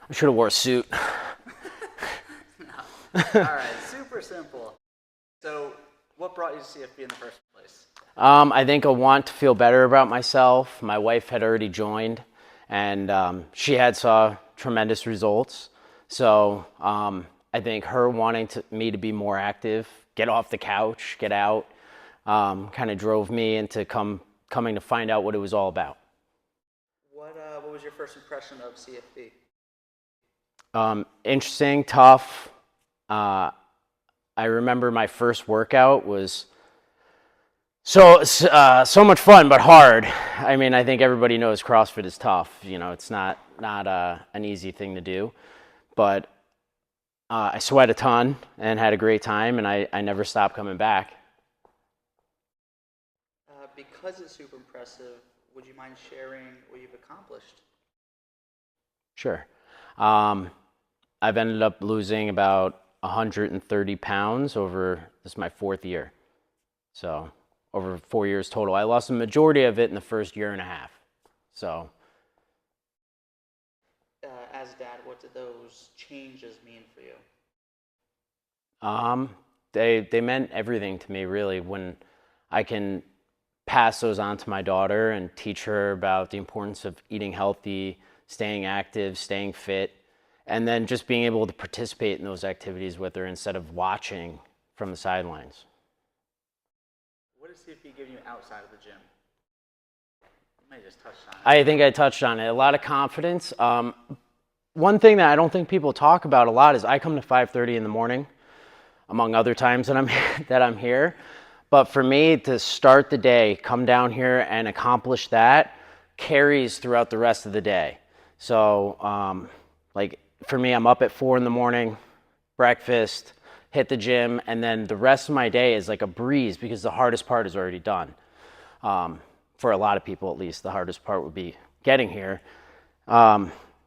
I should have wore a suit. No. All right, super simple. So, what brought you to CFB in the first place? I think a want to feel better about myself. My wife had already joined, and she had saw tremendous results. So I think her wanting me to be more active, get off the couch, get out, kind of drove me into coming to find out what it was all about. What was your first impression of CFB? Interesting, tough. I remember my first workout was so much fun, but hard. I mean, I think everybody knows CrossFit is tough. You know, it's not an easy thing to do, but I sweat a ton and had a great time, and I never stopped coming back. Because it's super impressive, would you mind sharing what you've accomplished? Sure. I've ended up losing about 130 pounds over this is my fourth year. So over 4 years total. I lost the majority of it in the first year and a half. So As dad, what did those changes mean for you? they meant everything to me, really, when I can pass those on to my daughter and teach her about the importance of eating healthy, staying active, staying fit, and then just being able to participate in those activities with her instead of watching from the sidelines. What does CFP give you outside of the gym? You may have just touched on it. I think I touched on it. A lot of confidence. One thing that I don't think people talk about a lot is I come to 5:30 in the morning, among other times that I'm here. But for me to start the day, come down here and accomplish that carries throughout the rest of the day. So like for me, I'm up at 4 in the morning, breakfast, hit the gym, and then the rest of my day is like a breeze because the hardest part is already done. For a lot of people, at least, the hardest part would be getting here.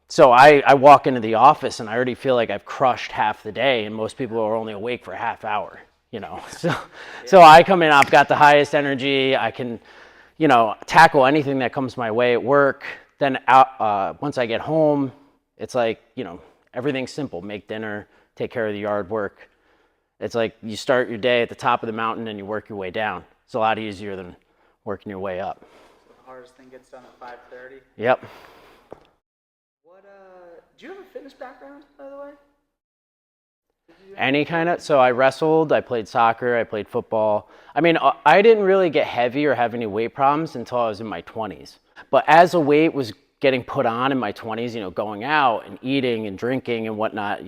So I walk into the office and I already feel like I've crushed half the day, and most people are only awake for a half hour, you know. So I come in, I've got the highest energy. I can, you know, tackle anything that comes my way at work. Then once I get home, it's like, you know, everything's simple. Make dinner, take care of the yard work. It's like you start your day at the top of the mountain and you work your way down. It's a lot easier than working your way up. So the hardest thing gets done at 5:30? Yep. Do you have a fitness background, by the way? Any kind of, so I wrestled, I played soccer, I played football. I mean, I didn't really get heavy or have any weight problems until I was in my 20s. But as the weight was getting put on in my 20s, you know, going out and eating and drinking and whatnot,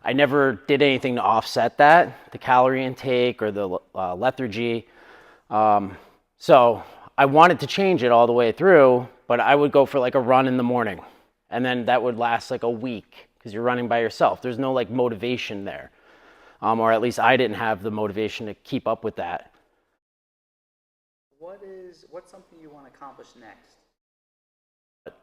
I never did anything to offset that, the calorie intake or the lethargy. So I wanted to change it all the way through, but I would go for like a run in the morning, and then that would last like a week because you're running by yourself. There's no like motivation there, or at least I didn't have the motivation to keep up with that. What's something you want to accomplish next?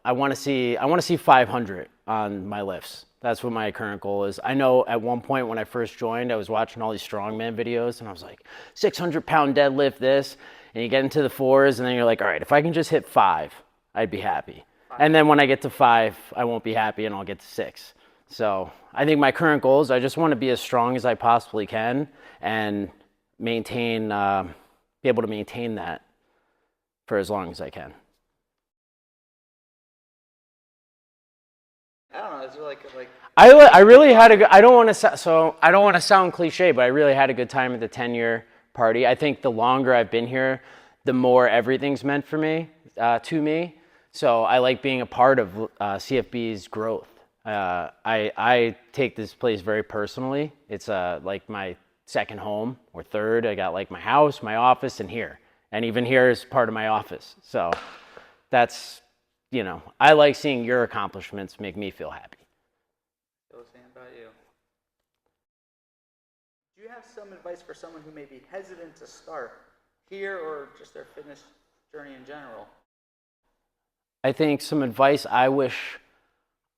I want to see 500 on my lifts. That's what my current goal is. I know at one point when I first joined, I was watching all these strongman videos and I was like, 600-pound deadlift this, and you get into the fours and then you're like, all right, if I can just hit 5, I'd be happy. And then when I get to 5, I won't be happy and I'll get to 6. So I think my current goal is I just want to be as strong as I possibly can and be able to maintain that for as long as I can. I don't know. Is there like I really had a good. I don't want to sound cliche, but I really had a good time at the 10-year party. I think the longer I've been here, the more everything's meant for me, to me. So I like being a part of CFB's growth. I take this place very personally. It's like my second home or third. I got like my house, my office, and here. And even here is part of my office. So that's, you know, I like seeing your accomplishments make me feel happy. So saying about you. Do you have some advice for someone who may be hesitant to start here or just their fitness journey in general? I think some advice I wish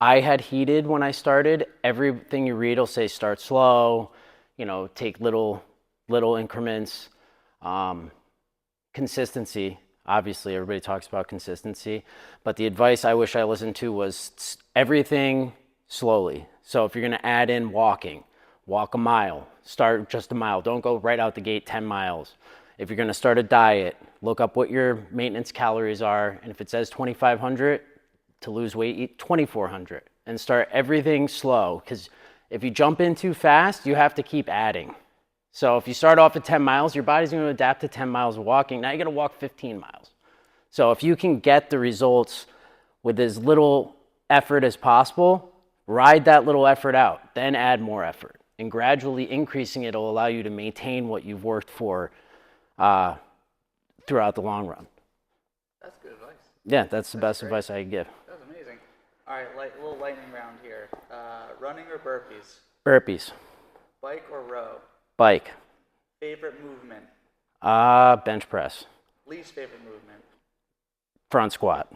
I had heeded when I started. Everything you read will say start slow, you know, take little increments. Consistency, obviously everybody talks about consistency, but the advice I wish I listened to was everything slowly. So if you're going to add in walking, walk a mile, start just a mile. Don't go right out the gate 10 miles. If you're going to start a diet, look up what your maintenance calories are. And if it says 2,500 to lose weight, eat 2,400 and start everything slow. Because if you jump in too fast, you have to keep adding. So if you start off at 10 miles, your body's going to adapt to 10 miles of walking. Now you got to walk 15 miles. So if you can get the results with as little effort as possible, ride that little effort out, then add more effort. And gradually increasing it will allow you to maintain what you've worked for throughout the long run. That's good advice. Yeah, that's the best advice I could give. That was amazing. All right, a little lightning round here. Running or burpees? Burpees. Bike or row? Bike. Favorite movement? Bench press. Least favorite movement? Front squat.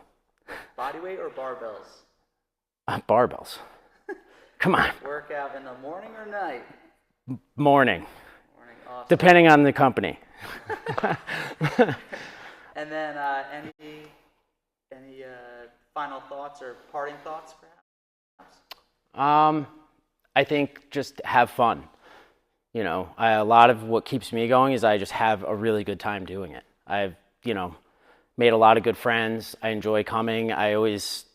Body weight or barbells? Barbells. Come on. Workout in the morning or night? Morning. Morning, awesome. Depending on the company. And then any final thoughts or parting thoughts, perhaps? I think just have fun. You know, a lot of what keeps me going is I just have a really good time doing it. I've, made a lot of good friends. I enjoy coming. I always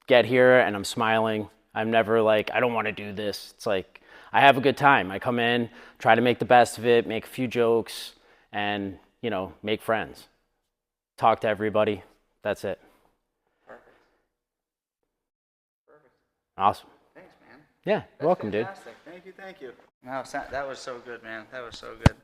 get here and I'm smiling. I'm never like, I don't want to do this. It's like, I have a good time. I come in, try to make the best of it, make a few jokes, and, make friends. Talk to everybody. That's it. Perfect. Awesome. Thanks, man. Yeah, you're welcome, fantastic. Dude. Thank you. No, that was so good, man. That was so good.